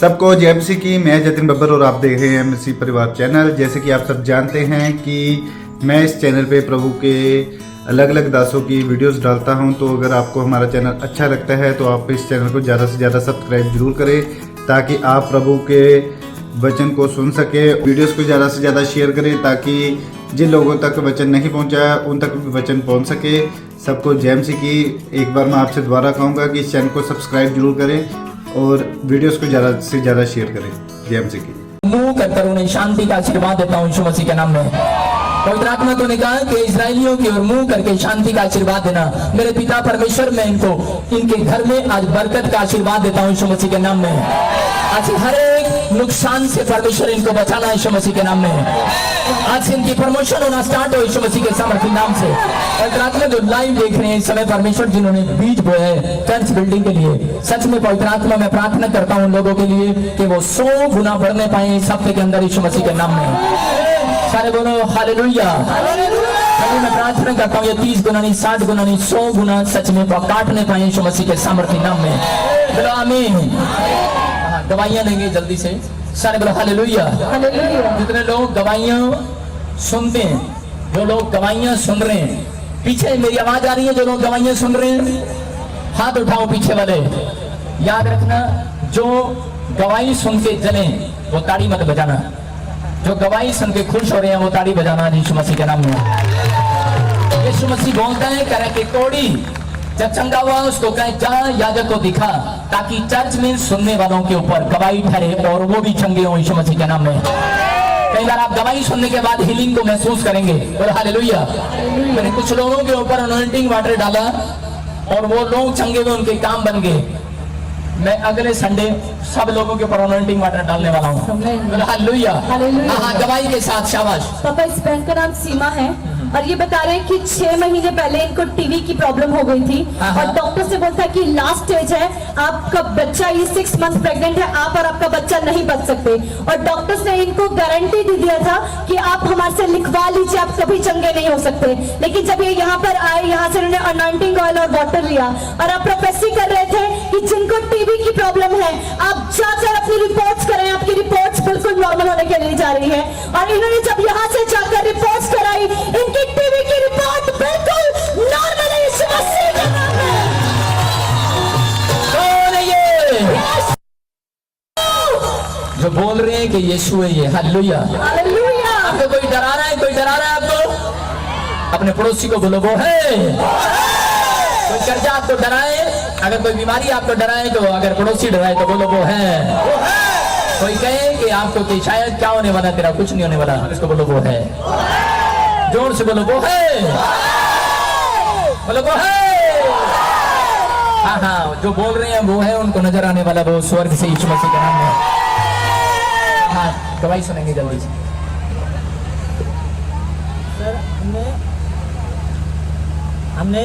सबको जय मसीह की। मैं जतिन बब्बर और आप देख रहे हैं मसीह परिवार चैनल। जैसे कि आप सब जानते हैं कि मैं इस चैनल पे प्रभु के अलग अलग दासों की वीडियोस डालता हूं, तो अगर आपको हमारा चैनल अच्छा लगता है तो आप इस चैनल को ज़्यादा से ज़्यादा सब्सक्राइब जरूर करें, ताकि आप प्रभु के वचन को सुन सके। वीडियोस को ज़्यादा से ज़्यादा शेयर करें, ताकि जिन लोगों तक वचन नहीं पहुंचा उन तक भी वचन पहुंच सके। सबको जय मसीह की। एक बार मैं आपसे दोबारा कहूँगा कि इस चैनल को सब्सक्राइब जरूर करें और वीडियोस को ज़्यादा से ज़्यादा शेयर करें। जय मसीह की। मुंह कर उन्हें शांति का आशीर्वाद देता हूँ यीशु मसीह के नाम में। पवित्र आत्मा तो ने कहा कि इजरायलियों की ओर मुंह करके शांति का आशीर्वाद देना। मेरे पिता परमेश्वर, मैं इनको इनके घर में आज बरकत का आशीर्वाद देता हूँ यीशु मसीह के नाम में। आज हर एक नुकसान से परमेश्वर इनको बचाना यीशु मसीह के नाम में। आज इनकी प्रमोशन होना स्टार्ट हो यीशु मसीह के सामर्थ्य नाम से। पवित्र आत्मा जो लाइव देख रहे हैं इस समय, परमेश्वर जिन्होंने बीज बोया है चर्च बिल्डिंग के लिए, सच में पवित्र आत्मा मैं प्रार्थना करता हूँ उन लोगों के लिए कि वो 100 गुना बढ़ने पाए इस हफ्ते के अंदर यीशु मसीह के नाम में। सारे बोलो हालेलुया। मैं प्रार्थना करता हूँ ये 30 गुना नहीं, 60 गुना नहीं, 100 गुना सच में काटने पाए यीशु मसीह के सामर्थ्य नाम में। बोलो आमीन। दवाइयां लेंगे जल्दी से, सारे बोलो हालेलुया। जितने लोग दवाइयां सुनते हैं, जो लोग दवाइयां सुन रहे हैं, पीछे मेरी आवाज आ रही है, जो लोग दवाइयां सुन रहे हैं हाथ उठाओ पीछे वाले। याद रखना, जो गवाही सुन के जले वो ताड़ी मत बजाना, जो गवाही सुन के खुश हो रहे हैं वो ताड़ी बजाना यीशु मसीह के नाम में। यीशु मसीह बोलता है करे कि कोड़ी जब चंगा हुआ उसको कहे जा याजक को दिखा, ताकि चर्च में सुनने वालों के ऊपर गवाही ठहरे और वो भी चंगे हो यीशु मसीह के नाम में। कई बार आप गवाही सुनने के बाद हीलिंग को महसूस करेंगे। और हालेलुया। मैंने कुछ लोगों के ऊपर अनॉइंटिंग वाटर डाला और वो लोग चंगे हुए, उनके काम बन गए। मैं अगले संडे सब लोगों के ऊपर अनॉइंटिंग वाटर डालने वाला हूँ। हालेलुया। हाँ, गवाही के साथ शाबाश। पापा इस बहन का नाम सीमा है और ये बता रहे हैं कि 6 महीने पहले इनको टीवी की प्रॉब्लम हो गई थी और डॉक्टर से बोलता है कि लास्ट स्टेज है, आपका बच्चा ये 6 मंथ प्रेग्नेंट है, आप और आपका बच्चा नहीं बच सकते। और डॉक्टर्स ने इनको गारंटी दे दिया था कि आप हमारे से लिखवा लीजिए, आप कभी चंगे नहीं हो सकते। लेकिन जब ये यहाँ पर आए, यहाँ से उन्होंने अनॉइंटिंग ऑयल और वाटर लिया और आप प्रोफेसी कर रहे थे कि जिनको टीवी की प्रॉब्लम है आप जाकर अपनी रिपोर्ट्स करें, आपकी रिपोर्ट्स बिल्कुल नॉर्मल होने के लिए जा रही है। और इन्होंने जब यहाँ से जाकर रिपोर्ट्स कराई, इनकी टीवी की रिपोर्ट बिल्कुल नॉर्मल है यीशु मसीह के नाम में। कौन है ये जो बोल रहे हैं कि यीशु है ये? हालेलुया। हालेलुया। आपको कोई डरा रहा है? कोई डरा रहा है आपको? अपने पड़ोसी को बोलो वो है। कोई कर्जा आपको डराए, अगर कोई बीमारी आपको डराए तो, अगर पड़ोसी डराए तो बोलो वो है। कोई कहे कि आपको कि शायद क्या होने वाला, तेरा कुछ नहीं होने वाला, इसको बोलो वो है। जोर से बोलो वो है। बोलो वो है। हाँ हाँ, जो बोल रहे हैं वो है, उनको नजर आने वाला वो स्वर्ग से यीशु मसीह के नाम में। हाँ, गवाही सुनेंगे जल्दी से। सर हमने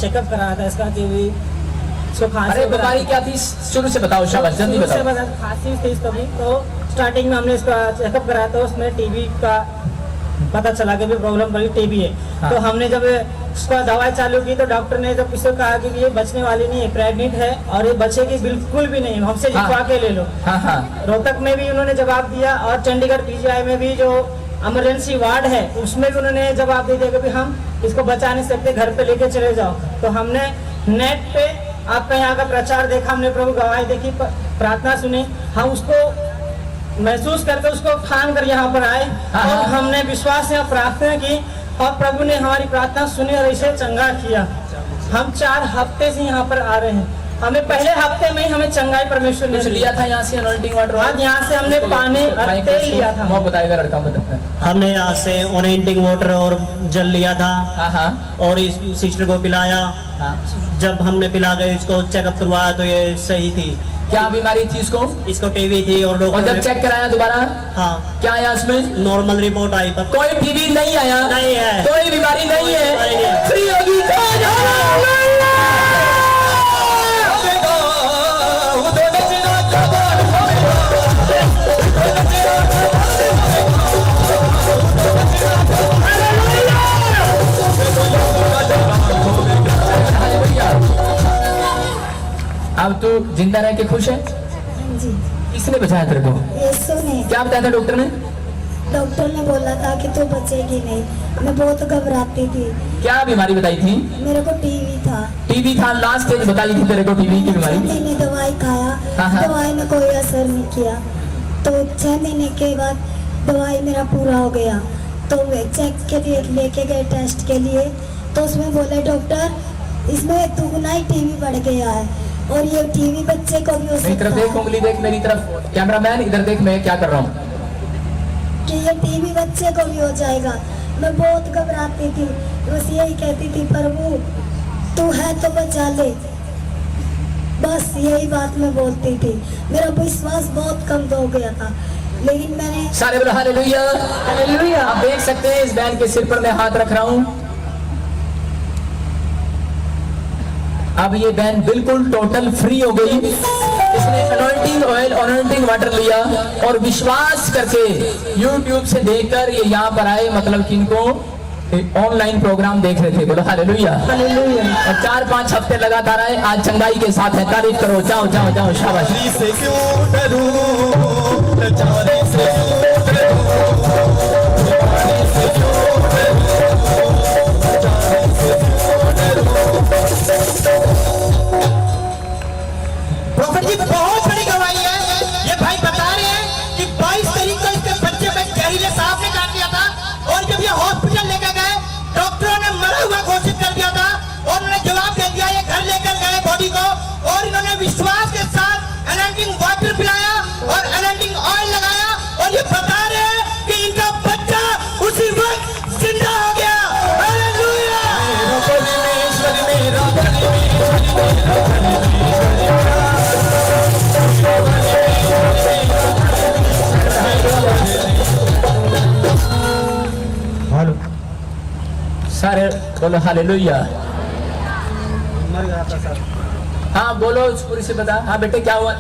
चेकअप कराया था इसका कि भी इसको खांसी। अरे बीमारी क्या थी शुरू से बताओ, शाबाश जल्दी बताओ। खांसी थी इसको भी, तो स्टार्टिंग में हमने इसका चेकअप कराया तो उसमें टीबी का पता चला कि भी प्रॉब्लम बड़ी टीबी है। हाँ। तो हमने जब उसका दवाई चालू की तो डॉक्टर ने जब इसको कहा कि ये बचने वाली नहीं है, प्रेग्नेंट है और ये बचेगी बिल्कुल भी नहीं, हमसे लिखवा के ले लो। हाँ हाँ। रोहतक में भी उन्होंने जवाब दिया और चंडीगढ़ पीजीआई में भी जो इमरजेंसी वार्ड है उसमें भी उन्होंने जवाब दे दिया कि हम इसको बचा नहीं सकते, घर पे लेके चले जाओ। तो हमने नेट पे आपका यहाँ का प्रचार देखा, हमने प्रभु गवाही देखी, प्रार्थना सुनी, हम उसको महसूस करके उसको ठान कर यहाँ पर आए और हमने विश्वास से प्रार्थना की और प्रभु ने हमारी प्रार्थना सुनी और इसे चंगा किया। हम 4 हफ्ते से यहाँ पर आ रहे हैं। हमें पहले हफ्ते में ही हमें चंगाई परमेश्वर ने लिया था यहाँ से अनॉइंटिंग वाटर। आज यहाँ से हमने पानी और तेल लिया था। वो बताएगा लड़का बताता है। हमने यहाँ से अनॉइंटिंग वाटर और जल लिया था। और इस सिस्टर को पिलाया। जब हमने पिला के इसको चेकअप करवाया तो ये सही थी। क्या बीमारी थी इसको? इसको टीबी थी और जब चेक कराया दोबारा, हाँ, क्या आया इसमें? नॉर्मल रिपोर्ट आई, पर कोई टीबी नहीं आया, नहीं है, कोई बीमारी नहीं है, फ्री होगी। अब तो जिंदा रह के खुश है? किसने बचाया तेरे को? यीशु ने। क्या बताया था डॉक्टर ने? डॉक्टर ने बोला था कि तू बचेगी नहीं। मैं बहुत घबराती थी। क्या बीमारी बताई थी? मेरे को टीवी था। टीबी था, लास्ट स्टेज बताई थी तेरे को टीबी की बीमारी? 6 महीने दवाई हाँ, खाया, हाँ। दवाई ने कोई असर नहीं किया। तो 6 महीने के बाद दवाई मेरा पूरा हो गया, तो चेक के लिए लेके गए टेस्ट के लिए, तो उसमें बोले डॉक्टर इसमें दुगना ही टीवी बढ़ गया है और ये टीवी बच्चे को भी हो मेरी तरफ सकता देख, है उंगली देख मेरी तरफ, कैमरामैन इधर देख, मैं क्या कर रहा हूँ। कि ये टीवी बच्चे को भी हो जाएगा। मैं बहुत घबराती थी, बस यही कहती थी प्रभु तू है तो बचा ले, बस यही बात मैं बोलती थी। मेरा विश्वास बहुत कम हो गया था, लेकिन मैंने सारे बोलो हालेलुया। हालेलुया। आप देख सकते हैं इस बहन के सिर पर मैं हाथ रख रहा हूँ। अब ये बहन बिल्कुल टोटल फ्री हो गई। इसने अनॉइंटिंग ऑयल, अनॉइंटिंग वाटर लिया और विश्वास करके YouTube से देखकर ये यहाँ पर आए, मतलब कि इनको ऑनलाइन प्रोग्राम देख रहे थे। बोलो हालेलुया। हालेलुया। और 4-5 हफ्ते लगातार आए, आज चंगाई के साथ है। तारीफ करो, जाओ जाओ जाओ, शाबाश। से क्यों डरूं, बेचारे से क्यों डरूं, बेचारे से क्यों डरूं, बेचारे से क्यों डरूं। प्रॉफिट जी बहुत बड़ी गवाही है। ये भाई बता रहे हैं कि 22 तारीख को इसके बच्चे में जहरीले सांप ने काट दिया था और जब ये हॉस्पिटल लेकर गए डॉक्टरों ने मरा हुआ घोषित कर दिया था और उन्होंने जवाब दे दिया। ये घर लेकर गए बॉडी को और इन्होंने विश्वास के साथ एनर्जिंग वाटर पिलाया और एनर्जिंग ऑयल लगाया और ये बता रहे हैं कि इनका बच्चा उसी वक्त जिंदा हो गया। हालेलुया। सारे बोलो हालेलुया। हाँ बोलो, पूरी से बता। हाँ बेटे क्या हुआ?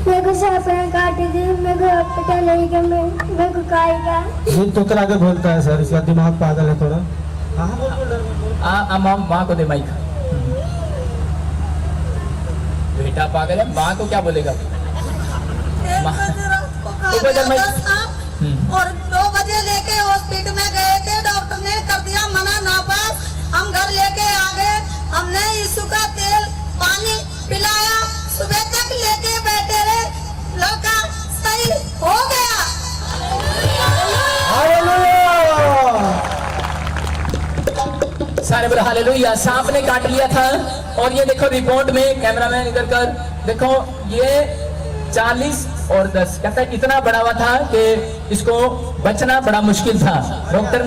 मेरे को सांप ने काटी थी, मेरे को हॉस्पिटल लेके मेरे को खाएगा। ये तो करा के बोलता है सर, इसका दिमाग पागल है थोड़ा। माँ को दे माइक। बेटा पागल है, माँ को क्या बोलेगा? और 2 बजे लेके हॉस्पिटल में गए थे, डॉक्टर ने कर दिया मना ना पास। हम घर लेके आ गए, हमने यीशु का तेल पानी पिलाया, सुबह तक लेके बैठे रहे, लड़का सही हो गया। सारे बोलो हालेलुया। सांप ने काट लिया था और ये देखो रिपोर्ट में, कैमरामैन इधर कर देखो, ये 40 और 10 कहता है इतना बड़ा हुआ था कि इसको बचना बड़ा मुश्किल था। डॉक्टर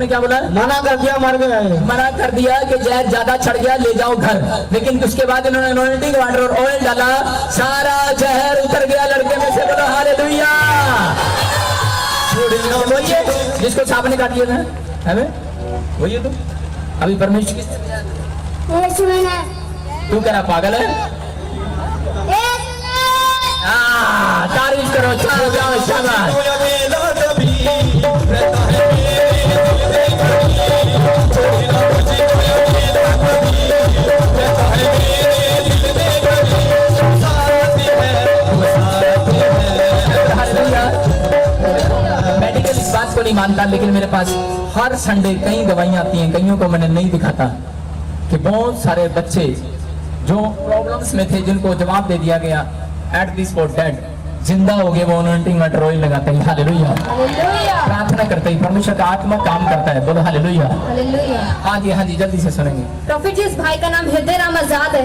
ने क्या बोला? मना कर दिया, मर गया है। मना कर दिया कि जहर ज्यादा चढ़ गया, ले जाओ घर। लेकिन उसके बाद इन्होंने एनॉइंटिंग वाटर और ऑयल डाला, सारा जहर उतर गया लड़के में से। बोलो हालेलुया। बोलिए, जिसको सांप ने काट लिया था हमें वही तो अभी परमेश्वर किस तू कह रहा पागल है? तारीफ करो, चलो जाओ, शाबाश। मेडिकल इस बात को नहीं मानता, लेकिन मेरे पास हर संडे कई दवाइयां आती हैं, कईयों को मैंने नहीं दिखाता कि बहुत सारे बच्चे जो प्रॉब्लम्स में थे, जिनको जवाब दे दिया गया एट दी स्पॉट डेड, जिंदा हो गए। वो अनॉइंटिंग वाटर ऑयल लगाते हैं। हालेलुया। प्रार्थना करते ही परमेश्वर का आत्मा काम करता है। बोलो हालेलुया। हाँ जी जल्दी से सुनेंगे। प्रॉफिट जी, इस भाई का नाम हृदय राम आजाद है।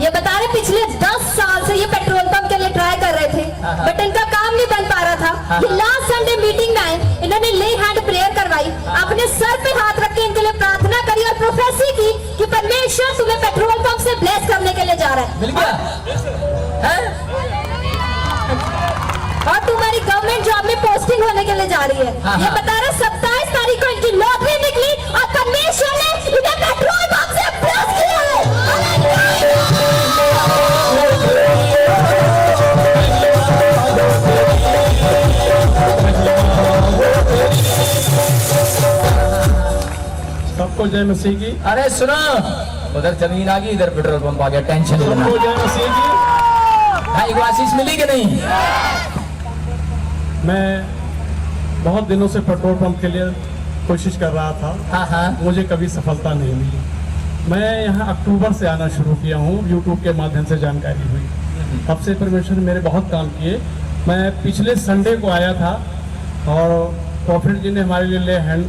ये बता रहे पिछले 10 साल से ये पेट्रोल पंप के लिए ट्राई कर रहे थे, बट इनका काम नहीं बन पा रहा था। ये लास्ट संडे मीटिंग में आए, इन्होंने ले हैंड प्रेयर करवाई, अपने सर पे हाथ रख के इनके लिए प्रार्थना करी और प्रोफेसी की कि परमेश्वर तुम्हें पेट्रोल पंप से ब्लेस करने के लिए जा रहा है। मिल गया है? और तुम्हारी गवर्नमेंट जॉब में पोस्टिंग होने के लिए जा रही है। ये बता रहे 27 तारीख को इनकी लॉटरी निकली और परमेश्वर ने इन्हें पेट्रोल पंप से ब्लेस किया है। सबको जय मसीह की। अरे सुनो, उधर जमीन आ गई, इधर पेट्रोल पंप आ गया, टेंशन नहीं लेना। हो जाए मसीह जी। भाई को आशीष मिली कि नहीं? मैं बहुत दिनों से पेट्रोल पंप के लिए कोशिश कर रहा था। हाँ हाँ। मुझे कभी सफलता नहीं मिली। मैं यहाँ अक्टूबर से आना शुरू किया हूँ, यूट्यूब के माध्यम से जानकारी हुई। तब से परमेश्वर ने मेरे बहुत काम किए। मैं पिछले संडे को आया था और प्रॉफिट जी ने हमारे लिए ले हैंड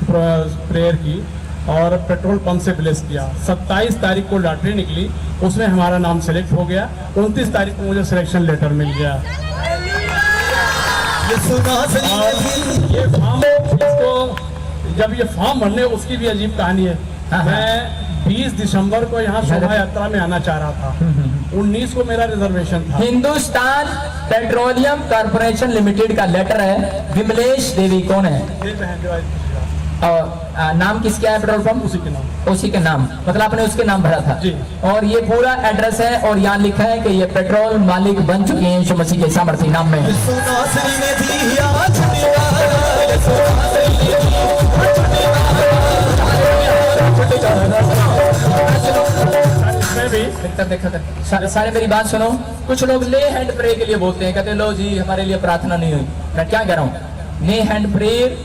प्रेयर की और पेट्रोल पंप से ब्लेस किया। 27 तारीख को लॉटरी निकली, उसमें हमारा नाम सेलेक्ट हो गया। 29 तारीख को मुझे सिलेक्शन लेटर मिल गया। और ये फॉर्म, इसको जब ये फॉर्म भरने, उसकी भी अजीब कहानी है। मैं 20 दिसंबर को यहाँ शोभा यात्रा में आना चाह रहा था। 19 को मेरा रिजर्वेशन था। हिंदुस्तान पेट्रोलियम कॉर्पोरेशन लिमिटेड का लेटर है। विमलेश देवी कौन है? और नाम किसका है पेट्रोल पंप? उसी के नाम। उसी के नाम, मतलब आपने उसके नाम भरा था जी। और ये पूरा एड्रेस है और यहाँ लिखा है कि ये पेट्रोल मालिक बन चुके हैं यीशु मसीह के सामर्थ्य नाम में। सारे मेरी बात सुनो। कुछ लोग ले हैंड प्रे के लिए बोलते हैं, कहते लो जी हमारे लिए प्रार्थना नहीं हुई। मैं क्या कह रहा हूँ, ले hand prayer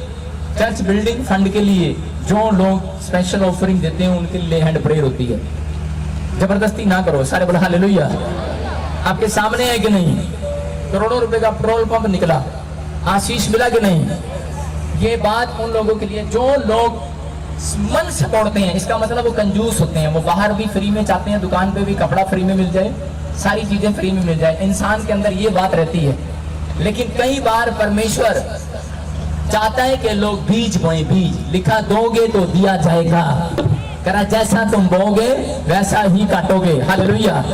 church building fund के लिए जो लोग स्पेशल ऑफरिंग देते हैं उनके लिए हैंड प्रेयर होती है। जबरदस्ती ना करो। सारे बोला हालेलुया। आपके सामने है कि नहीं? करोड़ों रुपए का पेट्रोल पंप निकला, आशीष मिला कि नहीं? ये बात उन लोगों के लिए जो लोग मन से तोड़ते हैं। इसका मतलब वो कंजूस होते हैं, वो बाहर भी फ्री में चाहते हैं, दुकान पे भी कपड़ा फ्री में मिल जाए, सारी चीजें फ्री में मिल जाए। इंसान के अंदर ये बात रहती है। लेकिन कई बार परमेश्वर चाहता है कि लोग बीज बोए। बीज लिखा, दोगे तो दिया जाएगा, करा जैसा तुम बोगे वैसा ही काटोगे। हालेलुया।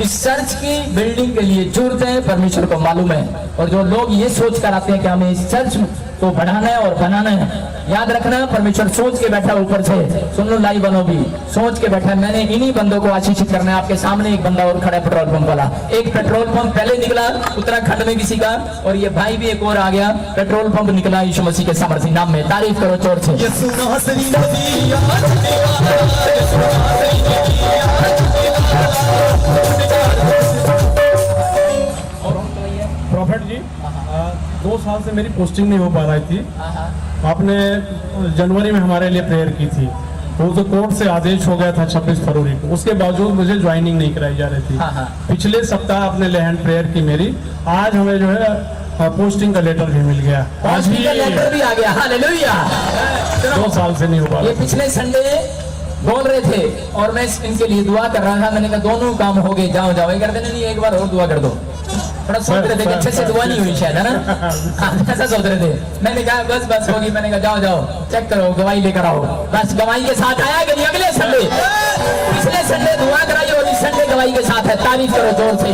इस चर्च की बिल्डिंग के लिए जरूरत है, परमेश्वर को मालूम है। और जो लोग ये सोच कर आते हैं कि हमें इस चर्च को बढ़ाना है और बनाना है, याद रखना परमेश्वर सोच के बैठा ऊपर से। सुन लो लाइव बनो भी, सोच के बैठा है मैंने इन्हीं बंदों को आशीषित करना है। आपके सामने एक बंदा और खड़ा है पेट्रोल पंप वाला। एक पेट्रोल पंप पहले निकला उत्तराखंड में किसी का, और ये भाई भी एक और आ गया। पेट्रोल पंप निकला यीशु मसीह के सामर्थ्य नाम में। तारीफ करो जोर से। प्रॉफिट जी, 2 साल से मेरी पोस्टिंग नहीं हो पा रही थी। आपने जनवरी में हमारे लिए प्रेयर की थी, वो तो कोर्ट से आदेश हो गया था 26 फरवरी को। उसके बावजूद मुझे ज्वाइनिंग नहीं कराई जा रही थी। पिछले सप्ताह आपने लैंड प्रेयर की मेरी। आज हमें जो है पोस्टिंग का लेटर भी मिल गया। आज भी लेटर भी आ गया। हालेलुया। 2 साल से नहीं हो पा ये रहा। पिछले संडे बोल रहे थे और मैं इनके लिए दुआ कर रहा था। मैंने कहा दोनों काम हो गए, जाओ जाओ। कर देने नहीं, एक बार और दुआ कर दो। थोड़ा सोच रहे थे कि अच्छे से दुआ नहीं हुई शायद, है ना? ऐसा सोच रहे थे। मैंने कहा बस होगी। मैंने कहा जाओ जाओ चेक करो, गवाही लेकर आओ। बस गवाही के साथ आया कि नहीं? अगले संडे, पिछले संडे दुआ कराई और इस संडे गवाही के साथ है। तारीफ करो जोर से।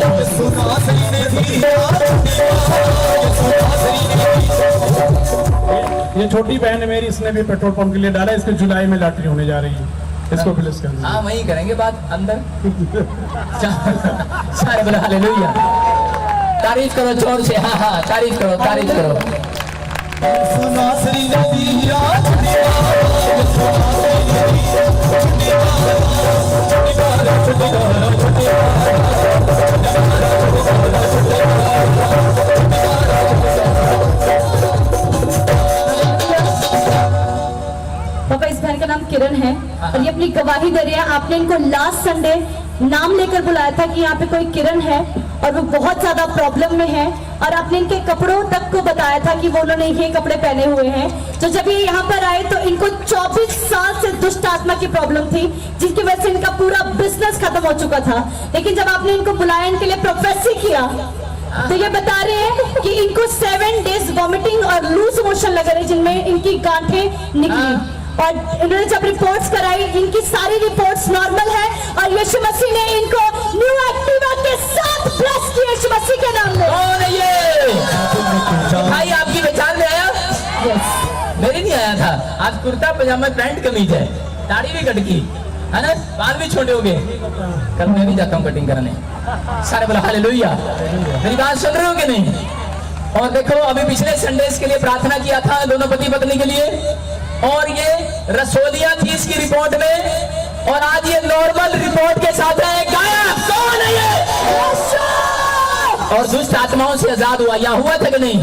ये छोटी बहन है मेरी, इसने भी पेट्रोल पंप के लिए डाला। इसके जुलाई में लॉटरी होने जा रही है, इसको फिलिस कर दीजिए। हाँ वही करेंगे बात अंदर। सारे बोले हालेलुया। तारीफ करो जोर से। हाँ हाँ तारीफ करो, तारीफ करो। पापा इस बहन का नाम किरण है और ये अपनी गवाही दे रही है। आपने इनको लास्ट संडे नाम लेकर बुलाया था कि यहाँ पे कोई किरण है और वो बहुत ज्यादा प्रॉब्लम में है, और आपने इनके कपड़ों तक को बताया था कि वो उन्होंने ये कपड़े पहने हुए हैं। तो जब ये यहाँ पर आए तो इनको 24 साल से दुष्ट आत्मा की प्रॉब्लम थी, जिसकी वजह से इनका पूरा बिजनेस खत्म हो चुका था। लेकिन जब आपने इनको बुलाया, इनके लिए प्रोफेसी किया, तो ये बता रहे हैं कि इनको 7 डेज वॉमिटिंग और लूज मोशन लग रहे, जिनमें इनकी गांठें निकली। और इन्होंने जब रिपोर्ट्स कराई, इनकी सारी रिपोर्ट्स नॉर्मल है और यीशु मसीह ने इनको न्यू एक्टिवा के साथ ब्लेस किया यीशु मसीह के नाम में। कौन है ये भाई? आपकी पहचान में आया? मेरी नहीं आया था। आज कुर्ता पजामा पैंट कमीज है, दाढ़ी भी कटकी है ना, बाल भी छोटे हो गए। कल मैं भी जाता हूँ कटिंग करने। सारे बोला हालेलुया। मेरी बात सुन रहे हो कि नहीं? और देखो अभी पिछले संडे के लिए प्रार्थना किया था दोनों पति पत्नी के लिए, और ये रसोलिया थी इसकी रिपोर्ट में और आज ये नॉर्मल रिपोर्ट के साथ है। गायब कौन है ये? और दुष्ट आत्माओं से आजाद हुआ। या हुआ था कि नहीं?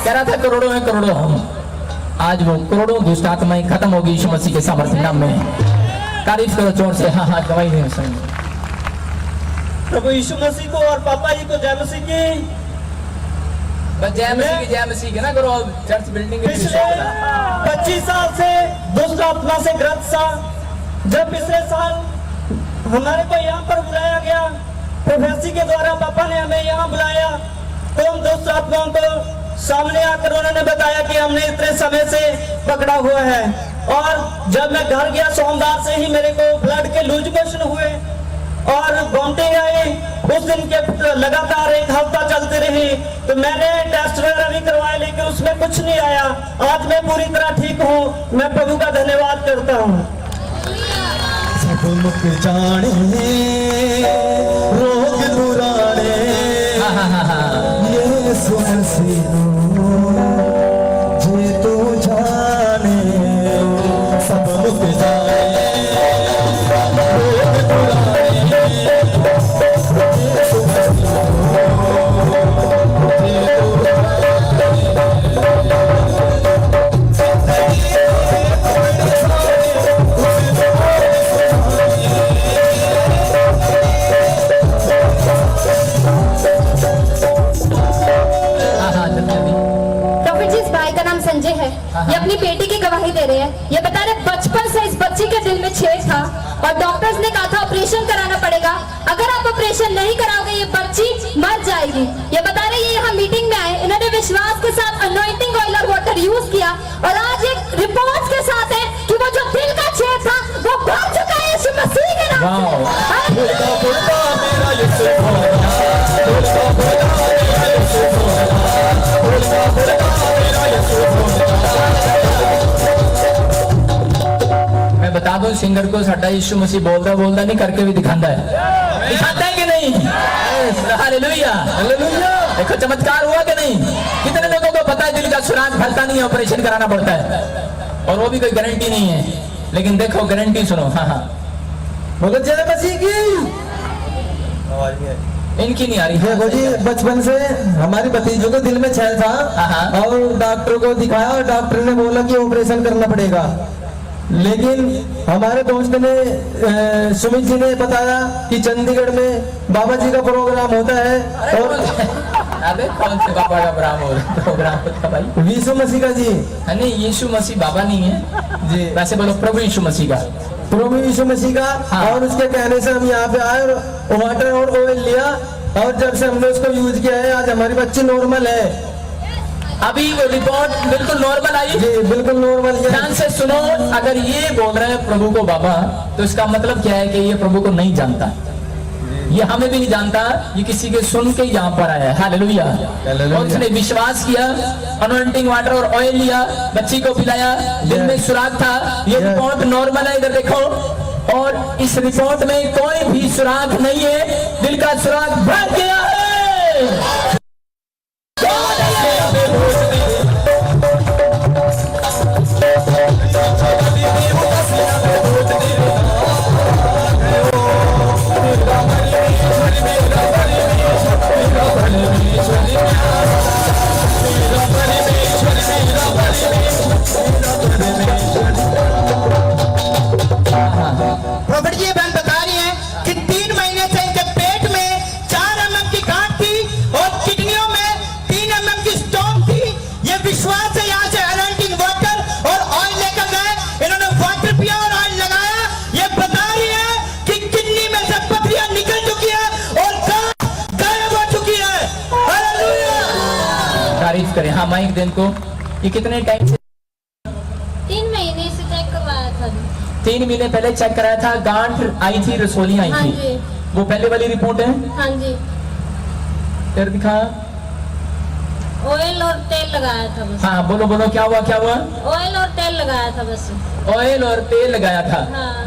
कह रहा था करोड़ों हैं करोड़ों हम। आज वो करोड़ों दुष्ट आत्माएं खत्म होगी यीशु मसीह के सामर्थ्य नाम में। तारीफ करो जोर से। हाँ हाँ गवाही दें सही। प्रभु यीशु मसीह को और पापा जी को जय मसीह की। बस जय मसीह की जय मसीह की ना करो। चर्च बिल्डिंग पिछले 25 साल से दुष्ट आत्मा से ग्रस्त था। जब पिछले साल हमारे को यहाँ पर बुलाया गया, प्रोफेसी के द्वारा पापा ने हमें यहाँ बुलाया, तो हम दुष्ट आत्माओं को सामने आकर उन्होंने बताया कि हमने इतने समय से पकड़ा हुआ है। और जब मैं घर गया सोमवार से ही मेरे को ब्लड के लूज मोशन हुए और वॉमिटिंग आई। उस दिन के लगातार 1 हफ्ता चलती रही। तो मैंने टेस्ट वगैरह भी करवाए लेकिन उसमें कुछ नहीं आया। आज मैं पूरी तरह ठीक हूँ। मैं प्रभु का धन्यवाद करता हूँ। मुख जाने रोग दुराने ये सुनसीनो जे तू जाने सब मुख जाने रोग दुराने ये सुनसीनो जे तू संजय है। ये अपनी बेटी की गवाही दे रहे हैं। ये बता रहे बचपन से इस बच्ची के दिल में छेद था और डॉक्टर्स ने कहा था ऑपरेशन कराना पड़ेगा। अगर आप ऑपरेशन नहीं कराओगे ये बच्ची मर जाएगी। ये बता रहे ये यहाँ मीटिंग में आए, इन्होंने विश्वास के साथ अनॉइंटिंग ऑयल और वाटर यूज किया और आज एक रिपोर्ट के साथ है कि वो जो दिल का छेद था वो भर चुका है यीशु मसीह के नाम मैं बता दूं सिंगर को साडा यीशु मसीह बोलता नहीं करके भी दिखाता है कि नहीं? Hallelujah hallelujah. देखो चमत्कार हुआ कि नहीं? कितने लोगों को पता है दिल का सुराग भरता नहीं है, ऑपरेशन कराना पड़ता है और वो भी कोई गारंटी नहीं है। लेकिन देखो गारंटी सुनो। हाँ हाँ बोलो जय मसीह की। इनकी नहीं आ रही। देखो जी बचपन से हमारी भतीजों के दिल में छेद था और डॉक्टर को दिखाया और डॉक्टर ने बोला कि ऑपरेशन करना पड़ेगा। लेकिन हमारे दोस्त ने सुमित जी ने बताया कि चंडीगढ़ में बाबा जी का प्रोग्राम होता है और अबे कौन से बाबा का प्रोग्राम होता है भाई? यीशु मसीह का जी। नहीं यीशु मसीह बाबा नहीं है जी, वैसे बोलो प्रभु यीशु मसीह का। प्रभु यीशु मसीह का। हाँ। और उसके कहने से हम यहाँ पे आए और वाटर और ऑयल लिया और जब से हमने उसको यूज किया है आज हमारी बच्ची नॉर्मल है। अभी वो रिपोर्ट बिल्कुल नॉर्मल आई जी बिल्कुल नॉर्मल। ध्यान से सुनो। अगर ये बोल रहे हैं प्रभु को बाबा तो इसका मतलब क्या है कि ये प्रभु को नहीं जानता, ये हमें भी नहीं जानता, ये किसी के सुन के यहाँ पर आया है। हालेलुया। और उसने विश्वास किया, अनॉइंटिंग वाटर और ऑयल लिया, बच्ची को पिलाया, दिल में सुराग था। ये रिपोर्ट नॉर्मल है, इधर देखो। और इस रिपोर्ट में कोई भी सुराग नहीं है, दिल का सुराग भर गया है। प्रॉफिट जी बहन बता रही है कि 3 महीने से इनके पेट में 4 mm की गांठ थी और किडनियों में 3 mm की स्टोन थी। ये विश्वास है यहाँ से अनॉइंटिंग वाटर और ऑयल लेकर गए, इन्होंने वाटर पिया और ऑयल लगाया। ये बता रही है कि किडनी में से पथरियां निकल चुकी है और गायब हो चुकी है। हालेलुया। तारीफ करें। हाँ माइक देन को। ये कितने टाइम से? 3 महीने से चेक करवाया था। 3 महीने पहले चेक कराया था। गांठ आई थी, रसोलियां आई हाँ थी। जी। वो पहले वाली रिपोर्ट है। हाँ जी। फिर दिखा। ऑयल और तेल लगाया था बस। हाँ बोलो बोलो क्या हुआ क्या हुआ? ऑयल और तेल लगाया था बस। ऑयल और तेल लगाया था। हाँ।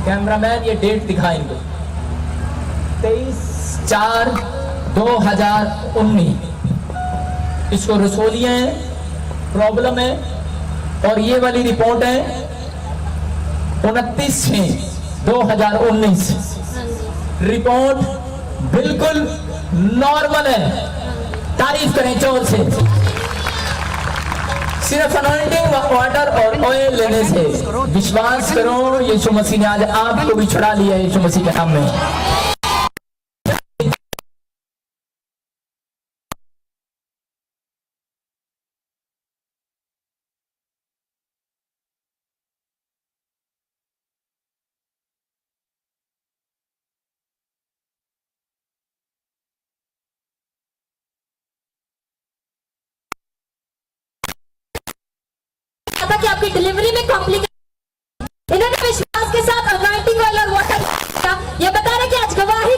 कैमरामैन ये डेट दिखा इनको। 23/4/2019। इसको रसोलियां है, प्रॉब्लम है। और ये वाली रिपोर्ट है 29/6 2019 रिपोर्ट बिल्कुल नॉर्मल है। तारीफ करें जोर से। सिर्फ अनॉइंटिंग वाटर और ऑयल लेने से विश्वास करो यीशु मसीह ने आज आपको भी छुड़ा लिया है यीशु मसीह के नाम में। कि आपकी डिलीवरी में कॉम्प्लिकेशन, इन्होंने विश्वास के साथ अनॉइंटिंग ऑयल और वाटर ये बता रहे कि आज गवाही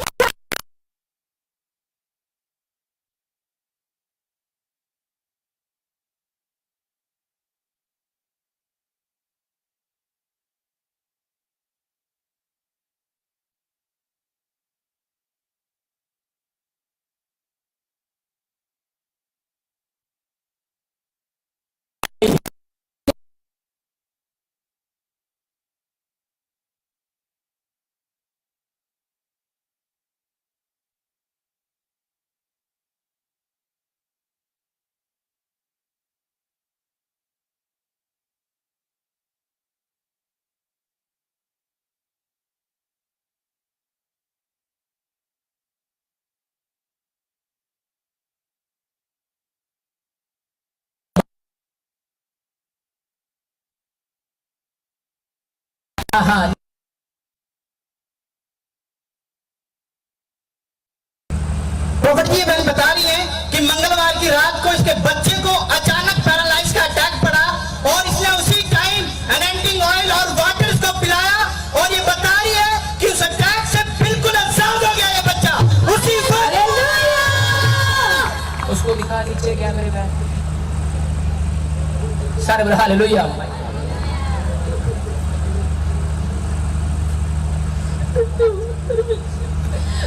हाँ प्रॉफिट जी बहन बता रही है कि मंगलवार की रात को इसके बच्चे को अचानक पैरालाइज का अटैक पड़ा और इसने उसी टाइम अनॉइंटिंग ऑयल और वाटर इसको पिलाया और ये बता रही है कि उस अटैक से बिल्कुल आजाद हो गया ये बच्चा उसी वक्त। उसको दिखा नीचे क्या करे बहन सारे बोल हालेलुया।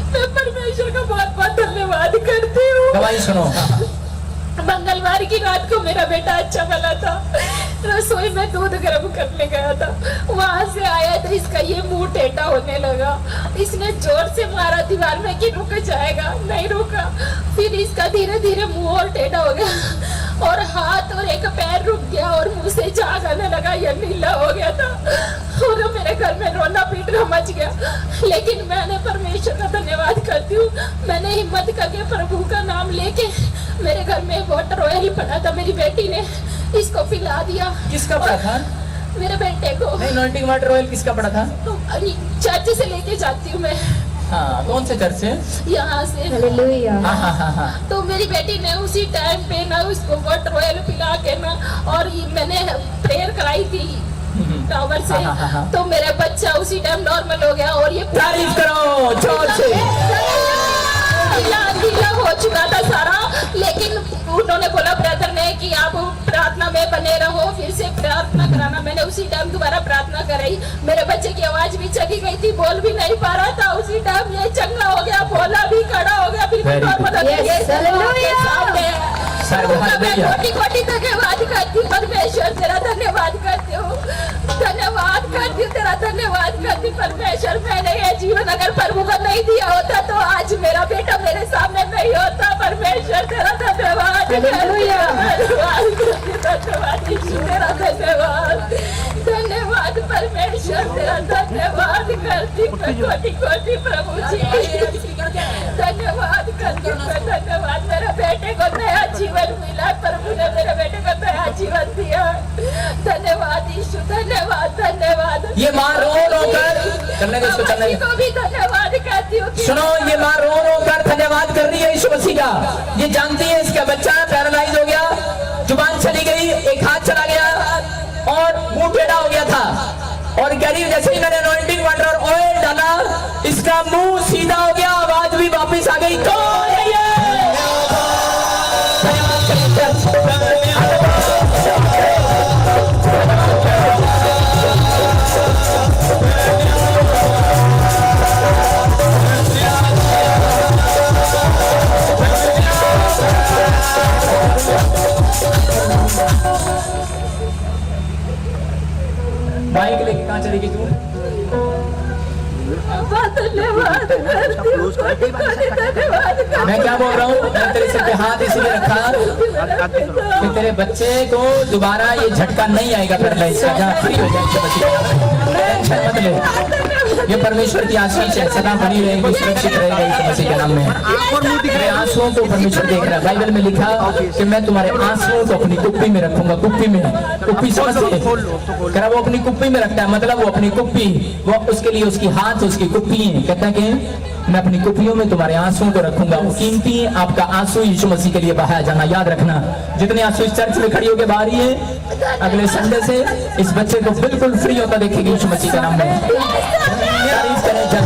मैं परमेश्वर का बहुत बहुत धन्यवाद करती हूँ। गवाही सुनो। मंगलवार की रात को मेरा बेटा अच्छा भला था, रसोई में दूध गर्म करने गया था, वहां से आया तो इसका ये मुंह टेढ़ा होने लगा। इसने जोर से मारा दीवार में कि रुक जाएगा, नहीं रुका। फिर इसका धीरे धीरे मुंह और टेढ़ा हो गया और हाथ और एक पैर रुक गया और मुंह से झाग आने लगा, ये नीला हो गया था और मेरे घर में रोना पीटना मच गया। लेकिन मैंने परमेश्वर का धन्यवाद करती हूँ, मैंने हिम्मत करके प्रभु का नाम लेके मेरे घर में वाटर ऑयल पड़ा था, मेरी बेटी ने इसको पिला दिया। किसका पड़ा था? मेरे बेटे को। अनॉइंटिंग वाटर ऑयल किसका पड़ा था? चर्च से लेके जाती हूँ मैं। हाँ, कौन से चर्च से? यहाँ से। हाँ। तो मेरी बेटी ने उसी टाइम पे ना उसको वाटर ऑयल पिला के ना, और मैंने प्रेयर कराई थी टावर से। तो मेरा बच्चा उसी टाइम नॉर्मल हो गया और ये तारीफ करो जोर से। गीला हो चुका था सारा, लेकिन उन्होंने बोला ब्रदर ने कि आप प्रार्थना में बने रहो, फिर से प्रार्थना कराना। मैंने उसी टाइम दोबारा प्रार्थना कराई, मेरे बच्चे की आवाज भी चली गई थी, बोल भी नहीं पा रहा था। उसी टाइम ये चंगा हो गया, बोला भी, खड़ा हो गया, बिल्कुल नॉर्मल हो गया। कोटि कोटि धन्यवाद करती हूँ परमेश्वर, तेरा धन्यवाद करती हूँ, धन्यवाद करती हूँ, तेरा धन्यवाद करती हूँ परमेश्वर। मैंने ये जीवन अगर प्रभु को नहीं दिया होता तो आज मेरा बेटा मेरे सामने नहीं होता। परमेश्वर तेरा धन्यवाद, धन्यवाद यीशु, तेरा धन्यवाद, धन्यवाद परमेश्वर, तेरा धन्यवाद करती हूँ कोटि कोटि प्रभु जी, धन्यवाद करती हूँ, धन्यवाद। मेरे बेटे को नया जीवन मिला, प्रभु ने मेरे बेटे को नया जीवन दिया, धन्यवाद यीशु, धन्यवाद धन्यवाद। ये माँ रो रो कर चलने को भी धन्यवाद कहती हूँ। सुनो, ये माँ रो रो कर धन्यवाद कर रही है यीशु मसीह का। ये जानती है इसका बच्चा पैरालाइज हो गया, जुबान चली गई, एक हाथ चला गया और मुंह टेढ़ा हो गया था, और कह रही जैसे ही मैंने अनॉइंटिंग वाटर और ऑयल डाला इसका मुंह सीधा हो गया, आवाज भी वापस आ गई। कौन है ये? बाइक लेके कहाँ चलेगी तू? मैं क्या बोल रहा हूँ, मैं तेरे सिर पे हाथ इसलिए रखा कि तेरे बच्चे को दोबारा ये झटका नहीं आएगा, पैरालाइज का, जहाँ फ्री हो जाए। टेंशन मत ले, ये परमेश्वर की आशीष है, सदा बनी रहेगी, सुरक्षित रहेगा यीशु मसीह के नाम में। तेरे आंसुओं को परमेश्वर देख रहा है। बाइबल में लिखा कि मैं तुम्हारे आंसुओं को अपनी कुप्पी में रखूंगा। कुप्पी में, कुप्पी समझते, कह वो अपनी कुप्पी में रखता है, मतलब वो अपनी कुप्पी, वो उसके लिए उसकी हाथ उसकी कुप्पी है। कहता है कि मैं अपनी कुप्पियों में तुम्हारे आंसुओं को रखूंगा। कीमती आपका आंसू यीशु मसीह के लिए बहाया जाना याद रखना। जितने आंसू इस चर्च में खड़ी होकर बाहरी है, अगले संडे से इस बच्चे को बिल्कुल फ्री होता देखेगी यीशु मसीह के नाम में। तारीफ करें जब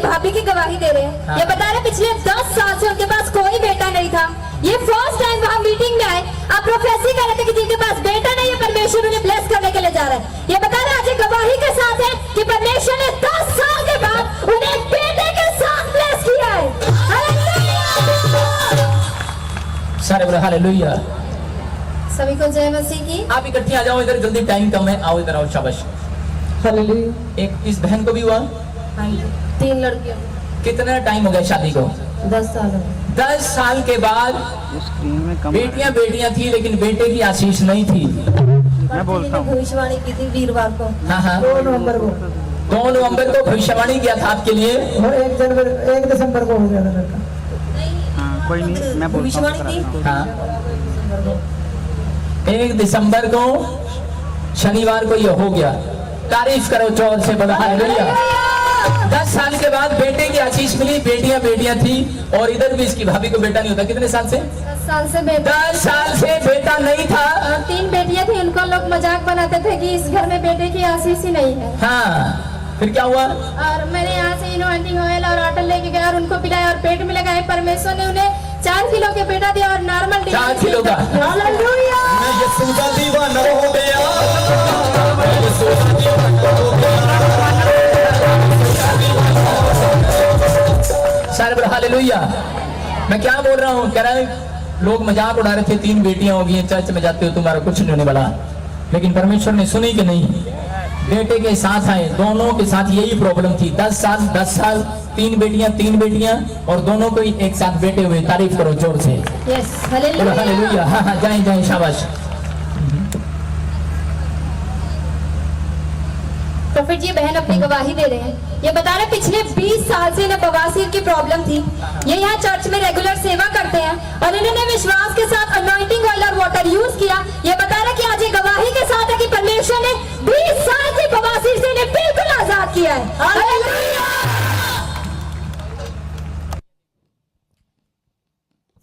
भाभी की गवाही दे रहे हैं। ये बता रहे पिछले 10 साल से उनके पास कोई बेटा नहीं था। ये फर्स्ट टाइम वहाँ मीटिंग में आए, आप प्रोफेसी कर रहे थे कि जिनके पास बेटा नहीं है परमेश्वर उन्हें ब्लेस करने के लिए जा रहा है। ये बता रहे आज गवाही के साथ है कि परमेश्वर ने 10 साल के बाद उन्हें बेटे के साथ ब्लेस किया है। सारे बोले हालेलुया। सभी को जय मसीह की। आप इकट्ठे आ जाओ इधर, जल्दी टाइम कम है, आओ इधर आओ, शाबाश। हालेलुया। एक इस बहन को भी हुआ 3 लड़कियों। कितना टाइम हो गया शादी को? 10 साल। 10 साल के बाद बेटियां थी लेकिन बेटे की आशीष नहीं थी। मैं बोलता हूँ भविष्यवाणी की थी वीरवार को। हाँ 2 नवंबर को भविष्यवाणी किया था आपके लिए, और 1 दिसंबर को हो गया था लड़का। कोई नहीं, मैं भविष्यवाणी थी। हाँ 1 दिसंबर को शनिवार को ये हो गया। तारीफ करो जोर से, बोलो हालेलुया। 10 साल के बाद बेटे की आशीष मिली, बेटियां थी। और इधर भी इसकी भाभी को बेटा नहीं होता। कितने साल से? 10 साल से बेटा। 10 साल से बेटा नहीं था। 3 बेटियां थी, उनको लोग मजाक बनाते थे कि इस घर में बेटे की आशीष ही नहीं है। हाँ फिर क्या हुआ? और मैंने यहाँ से इनोवेटिंग ऑयल और आटा लेके गया और उनको पिलाया और पेट में लगाया। परमेश्वर ने उन्हें 4 किलो के बेटा दिया और नॉर्मल 4 किलो का। हालेलुया। मैं यीशु का दीवाना हो गया। सारे बोल हालेलुया। मैं क्या बोल रहा हूँ, कह रहा है लोग मजाक उड़ा रहे थे, 3 बेटियां हो गई, चर्च में जाते हो तुम्हारा कुछ नहीं होने वाला। लेकिन परमेश्वर ने सुनी कि नहीं, बेटे के साथ आए, दोनों के साथ यही प्रॉब्लम थी। 10 साल 3 बेटियां और दोनों को ही एक साथ बेटे हुए। तारीफ करो जोर से। Yes hallelujah. हालेलुया। हाँ जाएं शाबाश। तो फिर ये बहन अपनी गवाही दे रहे हैं। ये बता रहे पिछले 20 साल से इन्हें बवासीर की प्रॉब्लम थी। ये यहाँ चर्च में रेगुलर सेवा करते हैं और इन्होंने विश्वास के साथ अनॉइंटिंग ऑयल और वाटर यूज किया। ये बता रहे कि आज ये गवाही के साथ है कि परमेश्वर ने 20 साल की बवासीर से इन्हें बिल्कुल आजाद किया है। हालेलुया।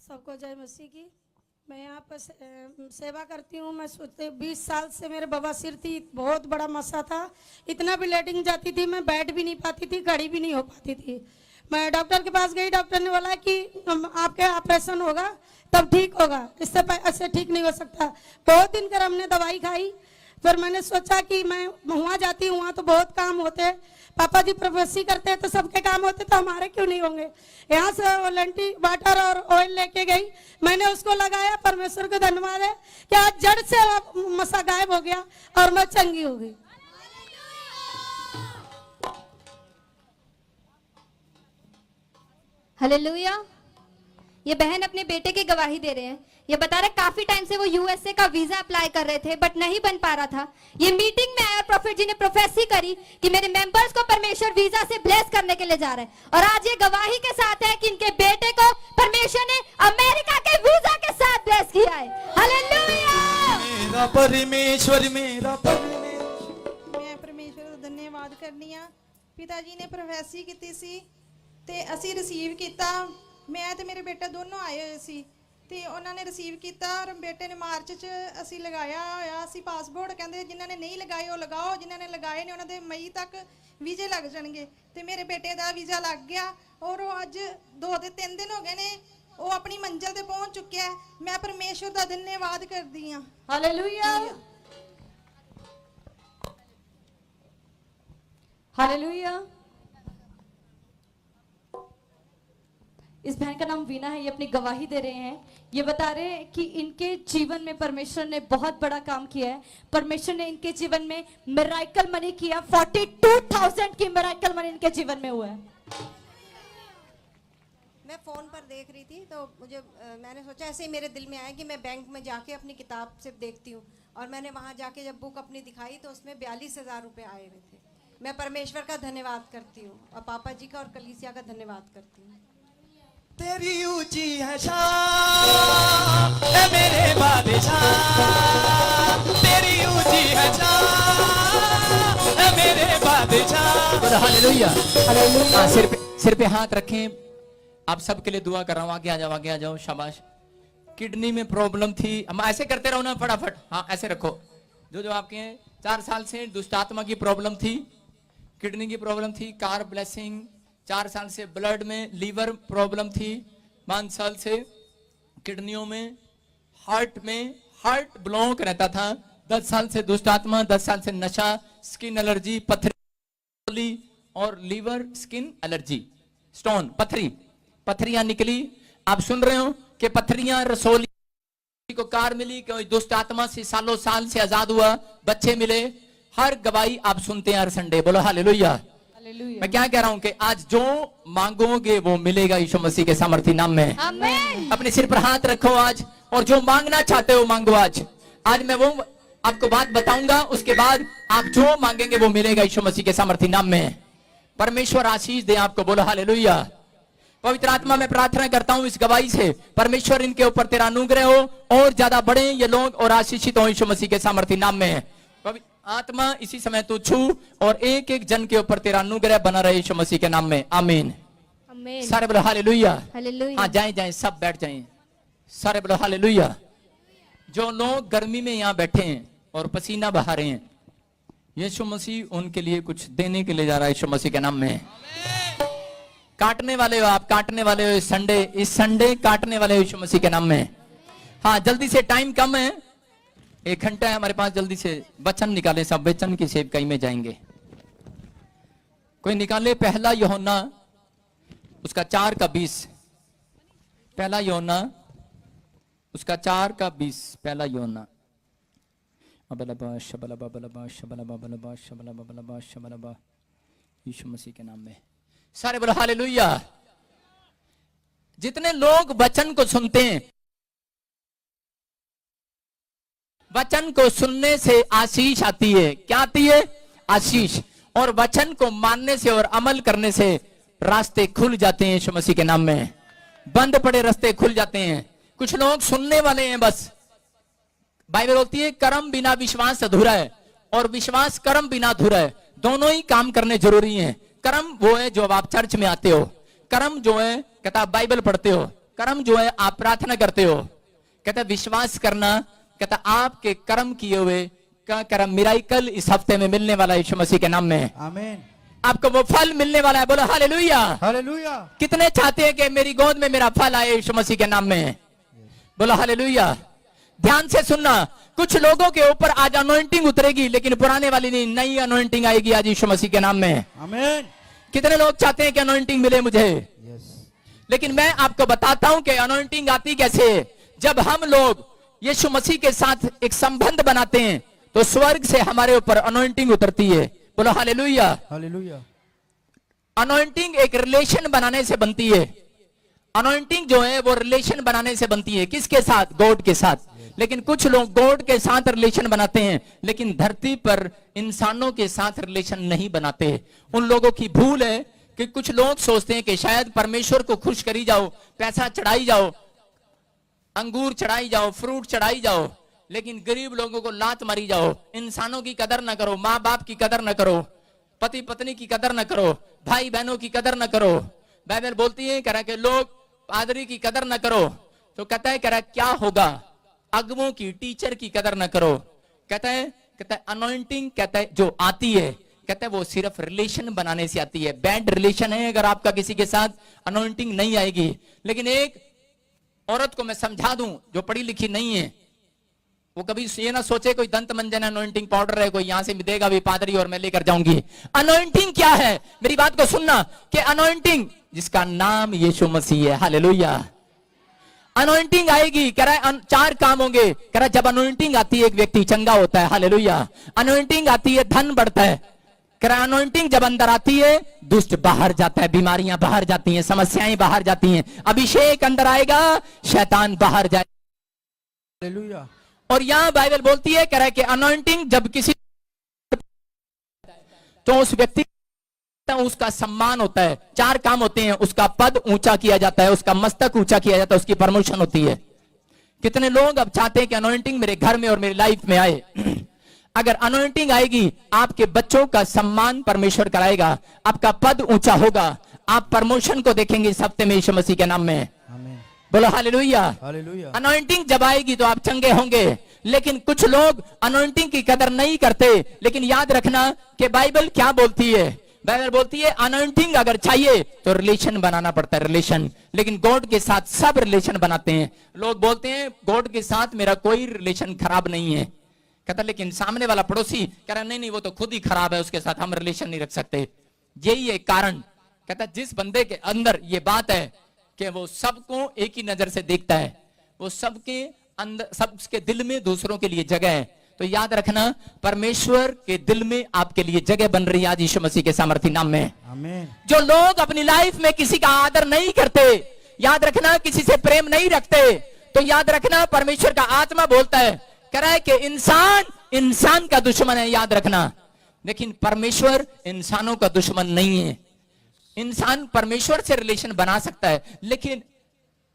सबको जय मसीह की। मैं यहाँ पर सेवा करती हूँ। मैं सोचते 20 साल से मेरे बवासीर थी, बहुत बड़ा मसला था। इतना भी लेटिंग जाती थी, मैं बैठ भी नहीं पाती थी, खड़ी भी नहीं हो पाती थी। मैं डॉक्टर के पास गई, डॉक्टर ने बोला कि आपके ऑपरेशन होगा तब ठीक होगा, इससे ऐसे ठीक नहीं हो सकता। बहुत दिन कर हमने दवाई खाई। फिर मैंने सोचा कि मैं वहाँ जाती हूँ, वहाँ तो बहुत काम होते हैं, पापा जी प्रोफेसी करते हैं तो सबके काम होते तो हमारे क्यों नहीं होंगे। यहाँ से वॉलंटी वाटर और ऑयल लेके गई, मैंने उसको लगाया। परमेश्वर को धन्यवाद है कि आज जड़ से मसा गायब हो गया और मैं चंगी हो गई। हालेलुया। ये बहन अपने बेटे की गवाही दे रहे हैं। ये बता रहे काफी टाइम से वो यूएसए का वीजा अप्लाई कर रहे थे बट नहीं बन पा रहा था। ये मीटिंग में आया, प्रोफेट जी ने प्रोफेसी करी कि मेरे मेंबर्स को परमेश्वर वीजा से ब्लेस करने के लिए जा रहे हैं। और आज ये गवाही के साथ है कि इनके बेटे को परमेश्वर ने अमेरिका के वीजा के साथ ब्लेस किया है। हालेलुया। मेरा परमेश्वर मेरा मैं परमेश्वर का धन्यवाद करनी आ। पिताजी ने प्रोफेसी की सी ते असी रिसीव किया। मैं ते मेरे बेटा दोनों आए हुए सी ਤੇ ਉਹਨਾਂ ਨੇ ਰਿਸੀਵ ਕੀਤਾ ਔਰ ਬੇਟੇ ਨੇ ਮਾਰਚ 'ਚ ਅਸੀਂ ਲਗਾਇਆ ਹੋਇਆ ਸੀ ਪਾਸਪੋਰਟ। ਕਹਿੰਦੇ ਜਿਨ੍ਹਾਂ ਨੇ ਨਹੀਂ ਲਗਾਏ ਉਹ ਲਗਾਓ, ਜਿਨ੍ਹਾਂ ਨੇ ਲਗਾਏ ਨੇ ਉਹਨਾਂ ਦੇ ਮਈ ਤੱਕ ਵੀਜ਼ੇ ਲੱਗ ਜਾਣਗੇ। ਤੇ ਮੇਰੇ ਬੇਟੇ ਦਾ ਵੀਜ਼ਾ ਲੱਗ ਗਿਆ ਔਰ ਉਹ ਅੱਜ 2 ਤੇ 3 ਦਿਨ ਹੋ ਗਏ ਨੇ, ਉਹ ਆਪਣੀ ਮੰਜ਼ਿਲ ਤੇ ਪਹੁੰਚ ਚੁੱਕਿਆ ਹੈ। ਮੈਂ ਪਰਮੇਸ਼ਵਰ ਦਾ ਧੰਨਵਾਦ ਕਰਦੀ ਹਾਂ। Hallelujah, hallelujah. इस बहन का नाम वीना है, ये अपनी गवाही दे रहे हैं। ये बता रहे हैं कि इनके जीवन में परमेश्वर ने बहुत बड़ा काम किया है। परमेश्वर ने इनके जीवन में मिराकल मनी किया। 42,000 की मिराकल मनी इनके जीवन में हुआ है। मैं फ़ोन पर देख रही थी तो मुझे मैंने सोचा ऐसे ही मेरे दिल में आया कि मैं बैंक में जाके अपनी किताब से देखती हूँ, और मैंने वहाँ जाके जब बुक अपनी दिखाई तो उसमें 42,000 रुपये आए हुए थे। मैं परमेश्वर का धन्यवाद करती हूँ और पापा जी का और कलीसिया का धन्यवाद करती हूँ। तेरी ऊंची है शान ए मेरे बादशाह, तेरी ऊंची है शान ए मेरे बादशाह। Hallelujah, hallelujah. सिर पे हाथ रखें। आप सबके लिए दुआ कर रहा हूं। आगे आ जाओ, आगे आ जाओ, शाबाश। किडनी में प्रॉब्लम थी, हम ऐसे करते रहो ना फटाफट। हाँ ऐसे रखो। जो आपके 4 साल से दुष्ट आत्मा की प्रॉब्लम थी, किडनी की प्रॉब्लम थी, कार ब्लेसिंग, 4 साल से ब्लड में, लीवर प्रॉब्लम थी, 5 साल से किडनियों में, हार्ट में, हार्ट ब्लॉक रहता था, 10 साल से दुष्ट आत्मा, 10 साल से नशा, स्किन एलर्जी, पथरी और लीवर स्किन एलर्जी, स्टोन, पथरियां निकली। आप सुन रहे हो कि पथरियां, रसोली को कार मिली, कोई दुष्ट आत्मा से सालों साल से आजाद हुआ, बच्चे मिले। हर गवाही आप सुनते हैं हर संडे। बोलो हालेलुया। मैं क्या कह रहा हूं कि आज जो मांगोगे वो मिलेगा यीशु मसीह के सामर्थी नाम में। आमीन। अपने सिर पर हाथ रखो आज, और जो मांगना चाहते हो मांगो आज। आज मैं वो आपको बात बताऊंगा, उसके बाद आप जो मांगेंगे वो मिलेगा यीशु मसीह के सामर्थी नाम में। परमेश्वर आशीष दे आपको। बोलो हालेलुया। पवित्र आत्मा में प्रार्थना करता हूं इस गवाही से, परमेश्वर इनके ऊपर तेरा अनुग्रह हो और ज्यादा बढ़े ये लोग और आशीषित हो यीशु मसीह के सामर्थी नाम में। आत्मा इसी समय तू छू और एक एक जन के ऊपर तेरा अनुग्रह बना रहे यीशु मसीह के नाम में। आमीन। आमीन। सारे बोलो हालेलुया। हालेलुया। हाँ जाएं जाएं, सब बैठ जाएं। सारे बोलो हालेलुया। जो लोग गर्मी में यहाँ बैठे हैं और पसीना बहा रहे हैं, यीशु मसीह उनके लिए कुछ देने के लिए जा रहा है यीशु मसीह के नाम में। काटने वाले हो आप, काटने वाले हो इस संडे काटने वाले हो यीशु मसीह के नाम में। हाँ जल्दी से, टाइम कम है, 1 घंटा है हमारे पास, जल्दी से वचन निकाले। सब वचन की सेवकाई में जाएंगे। कोई निकाले पहला यूहन्ना उसका 4:20। पहला यूहन्ना उसका 4:20। पहला यूहन्ना। यीशु मसीह के नाम में सारे बोलो हालेलुया। जितने लोग वचन को सुनते हैं, वचन को सुनने से आशीष आती है। क्या आती है? आशीष। और वचन को मानने से और अमल करने से रास्ते खुल जाते हैं यीशु मसीह के नाम में। बंद पड़े रास्ते खुल जाते हैं। कुछ लोग सुनने वाले हैं बस। बाइबल बोलती है कर्म बिना विश्वास अधूरा है और विश्वास कर्म बिना अधूरा है। दोनों ही काम करने जरूरी हैं। कर्म वो है जो आप चर्च में आते हो, कर्म जो है कहता आप बाइबल पढ़ते हो, कर्म जो है आप प्रार्थना करते हो। कहता विश्वास करना, कहता आपके कर्म किए हुए का कर्म मिराकल इस हफ्ते में मिलने वाला है यीशु मसीह के नाम में। आमीन। आपको वो फल मिलने वाला है। बोलो हालेलुया। हालेलुया। कितने चाहते हैं कि मेरी गोद में मेरा फल आए यीशु मसीह के नाम में? बोलो हालेलुया। ध्यान से सुनना, कुछ लोगों के ऊपर आज अनॉइंटिंग उतरेगी, लेकिन पुराने वाली नहीं, नई अनॉइंटिंग आएगी आज यीशु मसीह के नाम में। आमीन। कितने लोग चाहते हैं कि अनॉइंटिंग मिले मुझे? लेकिन मैं आपको बताता हूं कि अनॉइंटिंग आती कैसे है। जब हम लोग यीशु मसीह के साथ एक संबंध बनाते हैं तो स्वर्ग से हमारे ऊपर अनॉइंटिंग उतरती है। बोलो हालेलुया। हालेलुया। अनॉइंटिंग एक रिलेशन बनाने से बनती है। अनॉइंटिंग जो है वो रिलेशन बनाने से बनती है। किसके साथ? गॉड के साथ। लेकिन कुछ लोग गॉड के साथ रिलेशन बनाते हैं, लेकिन धरती पर इंसानों के साथ रिलेशन नहीं बनाते। उन लोगों की भूल है कि कुछ लोग सोचते हैं कि शायद परमेश्वर को खुश करी जाओ, पैसा चढ़ाई जाओ, अंगूर चढ़ाई जाओ, फ्रूट चढ़ाई जाओ, लेकिन गरीब लोगों को लात मारी जाओ। इंसानों की कदर ना करो, माँ बाप की कदर ना करो, पति पत्नी की कदर ना करो, भाई बहनों की कदर ना करो। बाइबल बोलती है कह कि लोग पादरी की कदर ना करो, तो कहता है कह रहा क्या होगा, अगमों की, टीचर की कदर न करो। कहता है अनॉइंटिंग कहता है जो आती है, कहता है वो सिर्फ रिलेशन बनाने से आती है। बैड रिलेशन है अगर आपका किसी के साथ, अनॉइंटिंग नहीं आएगी। लेकिन एक औरत को मैं समझा दूं जो पढ़ी लिखी नहीं है, वो कभी ये ना सोचे कोई दंत मंजन अनॉइंटिंग पाउडर है, कोई यहां से देगा भी पादरी और मैं लेकर जाऊंगी। अनॉइंटिंग क्या है, मेरी बात को सुनना, कि अनॉइंटिंग जिसका नाम यीशु मसीह है, हालेलुया। अनॉइंटिंग आएगी, कह रहा है 4 काम होंगे। कह रहा है जब अनॉइंटिंग आती है एक व्यक्ति चंगा होता है, हालेलुया। अनॉइंटिंग आती है धन बढ़ता है। कह रहा है अनॉइंटिंग जब अंदर आती है दुष्ट बाहर जाता है, बीमारियां बाहर जाती हैं, समस्याएं बाहर जाती हैं। अभिषेक अंदर आएगा, शैतान बाहर जाएगा, हालेलुया। और यहां बाइबल बोलती है, कह रहा है कि अनॉइंटिंग जब किसी तो उस व्यक्ति उसका सम्मान होता है। 4 काम होते हैं, उसका पद ऊंचा किया जाता है, उसका मस्तक ऊंचा किया जाता है, उसकी प्रमोशन होती है। कितने लोग अब चाहते हैं कि अनॉइंटिंग मेरे घर में और मेरी लाइफ में आए। अगर अनॉइंटिंग आएगी, आपके बच्चों का सम्मान परमेश्वर कराएगा, आपका पद ऊंचा होगा, आप प्रमोशन को देखेंगे इस हफ्ते में यीशु मसीह के नाम में, बोलो हालेलुया। अनॉइंटिंग जब आएगी तो आप चंगे होंगे। लेकिन कुछ लोग अनॉइंटिंग की कदर नहीं करते। लेकिन याद रखना कि बाइबल क्या बोलती है, बाइबल बोलती है अनॉइंटिंग अगर चाहिए तो रिलेशन बनाना पड़ता है, रिलेशन। लेकिन गॉड के साथ सब रिलेशन बनाते हैं। लोग बोलते हैं गॉड के साथ मेरा कोई रिलेशन खराब नहीं है, कहता लेकिन सामने वाला पड़ोसी कह रहा नहीं वो तो खुद ही खराब है, उसके साथ हम रिलेशन नहीं रख सकते। यही है कारण, कहता जिस बंदे के अंदर ये बात है कि वो सबको एक ही नजर से देखता है, वो सबके अंदर, सबके दिल में दूसरों के लिए जगह है, तो याद रखना परमेश्वर के दिल में आपके लिए जगह बन रही है आज यीशु मसीह के सामर्थी नाम में। आमीन। जो लोग अपनी लाइफ में किसी का आदर नहीं करते, याद रखना किसी से प्रेम नहीं रखते, तो याद रखना परमेश्वर का आत्मा बोलता है, कह रहा है कि इंसान का दुश्मन है, याद रखना। लेकिन परमेश्वर इंसानों का दुश्मन नहीं है। इंसान परमेश्वर से रिलेशन बना सकता है, लेकिन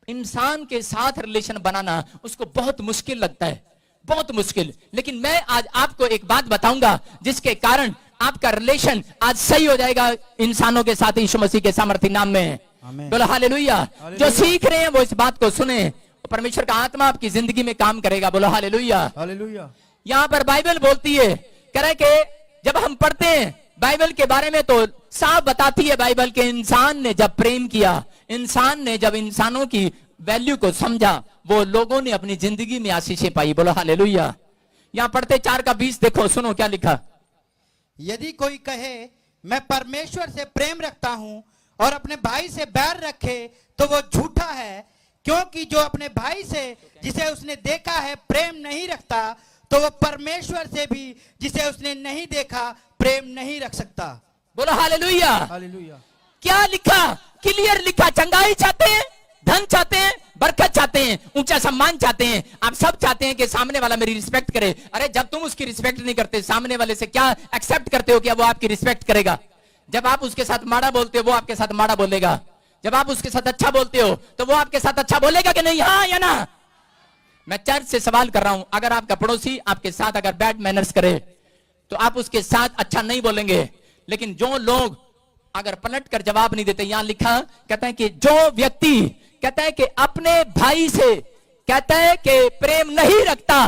इंसान के साथ रिलेशन बनाना उसको बहुत मुश्किल लगता है, बहुत मुश्किल। लेकिन मैं आज आपको एक बात बताऊंगा जिसके कारण आपका रिलेशन आज सही हो जाएगा इंसानों के साथ यीशु मसीह के सामर्थी नाम में। बोलो हालेलुया। जो सीख रहे हैं वो इस बात को सुने, परमेश्वर का आत्मा आपकी जिंदगी में काम करेगा। बोलो हालेलुया, हालेलुया। यहां पर बाइबल बोलती है, कह रहा है कि जब हम पढ़ते हैं बाइबल के बारे में तो साफ बताती है बाइबल के इंसान ने जब प्रेम किया, इंसान ने जब इंसानों की वैल्यू को समझा, वो लोगों ने अपनी जिंदगी में आशीषें पाई। बोलो हालेलुया। यहां पढ़ते 4:20 देखो, सुनो क्या लिखा। यदि कोई कहे मैं परमेश्वर से प्रेम रखता हूं और अपने भाई से बैर रखे तो वो झूठा है, क्योंकि जो अपने भाई से जिसे उसने देखा है प्रेम नहीं रखता तो वो परमेश्वर से भी जिसे उसने नहीं देखा प्रेम नहीं रख सकता। बोलो हालेलुया, हालेलुया। क्या लिखा, क्लियर लिखा। चंगाई चाहते हैं, धन चाहते हैं, बरकत चाहते हैं, ऊंचा सम्मान चाहते हैं, आप सब चाहते हैं कि सामने वाला मेरी रिस्पेक्ट करे। अरे जब तुम उसकी रिस्पेक्ट नहीं करते, सामने वाले से क्या एक्सेप्ट करते हो कि वो आपकी रिस्पेक्ट करेगा? जब आप उसके साथ माड़ा बोलते हो वो आपके साथ माड़ा बोलेगा, जब आप उसके साथ अच्छा बोलते हो तो वो आपके साथ अच्छा बोलेगा कि नहीं? हाँ या ना? मैं चर्च से सवाल कर रहा हूं, अगर आपका पड़ोसी आपके साथ अगर बैड मैनर्स करे तो आप उसके साथ अच्छा नहीं बोलेंगे। लेकिन जो लोग अगर पलट कर जवाब नहीं देते, यहां लिखा कहता है कि जो व्यक्ति कहता है कि अपने भाई से कहता है कि प्रेम नहीं रखता,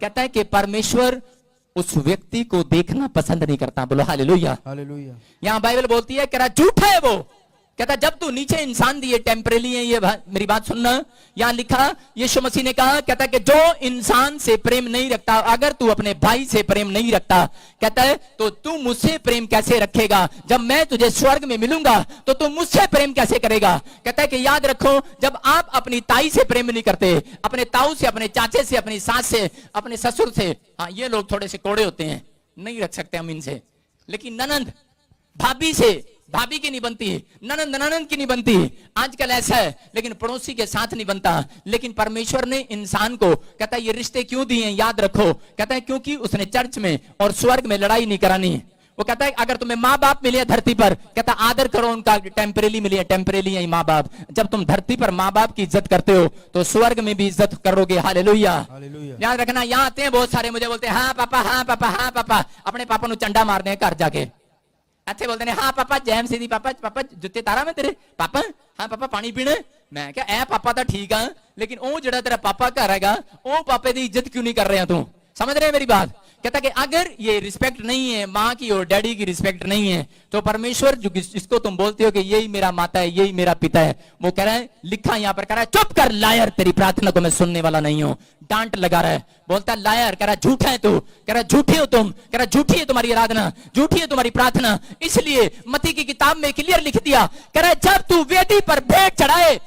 कहता है कि परमेश्वर उस व्यक्ति को देखना पसंद नहीं करता। बोलो हालेलुया, हालेलुया। यहां बाइबल बोलती है कह रहा झूठा है वो, कहता जब तू नीचे इंसान दिए टेम्परेरी है, ये मेरी बात सुनना। यहां लिखा यीशु मसीह ने कहा, कहता कि जो इंसान से प्रेम नहीं रखता, अगर तू अपने भाई से प्रेम नहीं रखता, कहता है तो तू मुझसे प्रेम कैसे रखेगा? जब मैं तुझे स्वर्ग में मिलूंगा तो तू मुझसे प्रेम कैसे करेगा? कहता है कि याद रखो, जब आप अपनी ताई से प्रेम नहीं करते, अपने ताऊ से, अपने चाचे से, अपनी सास से, अपने ससुर से, हाँ ये लोग थोड़े से कोड़े होते हैं, नहीं रख सकते हम इनसे। लेकिन ननंद भाभी से, भाभी की नहीं बनती, ननंद ननंद की नहीं बनती, आजकल ऐसा है। लेकिन पड़ोसी के साथ नहीं बनता। लेकिन परमेश्वर ने इंसान को कहता है ये रिश्ते क्यों दिए? याद रखो, कहता है क्योंकि उसने चर्च में और स्वर्ग में लड़ाई नहीं करानी। वो कहता है अगर तुम्हें माँ बाप मिले धरती पर, कहता आदर करो उनका, टेम्परेरी मिले, टेम्परेरी है माँ बाप। जब तुम धरती पर माँ बाप की इज्जत करते हो तो स्वर्ग में भी इज्जत करोगे। हालेलुया, याद रखना। यहाँ आते हैं बहुत सारे, मुझे बोलते हैं हाँ पापा, हाँ पापा, हाँ पापा, अपने पापा नु चंडा मारने घर जाके। अच्छे बोलते हैं हाँ पापा जैम सीधी पापा पापा जुत्ते तारा मैं तेरे पापा हाँ पापा पानी पीना मैं क्या ए पापा तो ठीक है लेकिन वो जड़ा तेरा पापा घर है वो पापे की इज्जत क्यों नहीं कर रहे तू समझ रहे हैं मेरी बात कहता कि अगर ये रिस्पेक्ट नहीं है माँ की और डैडी की रिस्पेक्ट नहीं है तो परमेश्वर जो जिसको तुम बोलते हो कि यही मेरा माता है यही मेरा पिता है वो कह रहा है लिखा यहाँ पर कह रहा है चुप कर लायर तेरी प्रार्थना को मैं सुनने वाला नहीं हूँ डांट लगा रहा है बोलता है लायर कह रहा झूठा है तू कह रहा झूठे हो तुम कह रहा झूठी है तुम्हारी आराधना झूठी है तुम्हारी प्रार्थना इसलिए मत्ती की किताब में क्लियर लिख दिया कह रहा जब तू वेदी पर भेंट चढ़ाए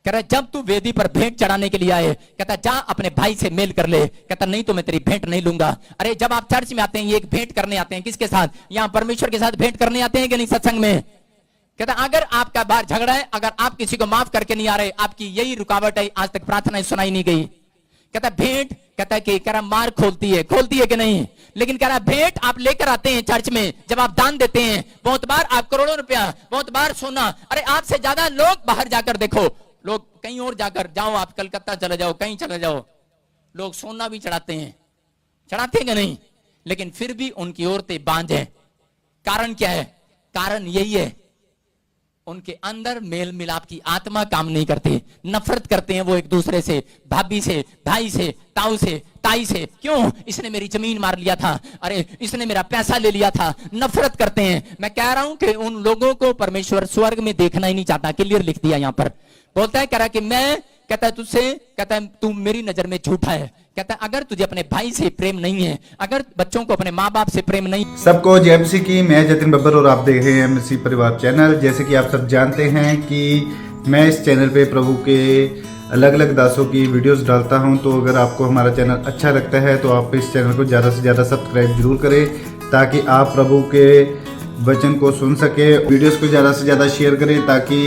कह रहा जब तू वेदी पर भेंट चढ़ाने के लिए आए कहता जा अपने भाई से मेल कर ले कहता नहीं तो मैं तेरी भेंट नहीं लूंगा अरे जब आप चर्च में आते हैं ये एक भेंट करने आते हैं किसके साथ यहाँ परमेश्वर के साथ भेंट करने आते हैं कि नहीं सत्संग में कहता अगर आपका बाहर झगड़ा है अगर आप किसी को माफ करके नहीं आ रहे आपकी यही रुकावट है आज तक प्रार्थना सुनाई नहीं गई कहता भेंट कहता कि कह रहा मार खोलती है कि नहीं लेकिन कह रहा भेंट आप लेकर आते हैं चर्च में जब आप दान देते हैं बहुत बार आप करोड़ों रुपया बहुत बार सोना अरे आपसे ज्यादा लोग बाहर जाकर देखो लोग कहीं और जाकर जाओ आप कलकत्ता चले जाओ कहीं चले जाओ लोग सोना भी चढ़ाते हैं कि नहीं लेकिन फिर भी उनकी औरतें बांझ हैं कारण क्या है कारण यही है उनके अंदर मेल मिलाप की आत्मा काम नहीं करती नफरत करते हैं वो एक दूसरे से भाभी से भाई से ताऊ से ताई से क्यों इसने मेरी जमीन मार लिया था अरे इसने मेरा पैसा ले लिया था नफरत करते हैं मैं कह रहा हूं कि उन लोगों को परमेश्वर स्वर्ग में देखना ही नहीं चाहता क्लियर लिख दिया यहां पर बोलता है कह रहा कि मैं कहता है तुझसे कहता है तू मेरी नजर में झूठा है कहता है अगर तुझे अपने भाई से प्रेम नहीं है अगर बच्चों को अपने माँ बाप से प्रेम नहीं सबको जय मसीह की मैं जतिन बब्बर और आप देख रहे हैं मसीह परिवार चैनल जैसे कि आप सब जानते हैं कि मैं इस चैनल पे प्रभु के अलग अलग दासों की वीडियोस डालता हूं तो अगर आपको हमारा चैनल अच्छा लगता है तो आप इस चैनल को ज़्यादा से ज़्यादा सब्सक्राइब जरूर करें ताकि आप प्रभु के वचन को सुन सके वीडियोस को ज़्यादा से ज़्यादा शेयर करें ताकि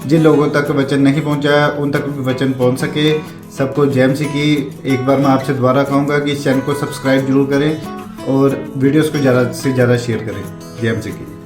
जिन लोगों तक वचन नहीं पहुंचा उन तक वचन पहुंच सके सबको जय मसीह की एक बार मैं आपसे दोबारा कहूँगा कि इस चैनल को सब्सक्राइब जरूर करें और वीडियोस को ज़्यादा से ज़्यादा शेयर करें जय मसीह की।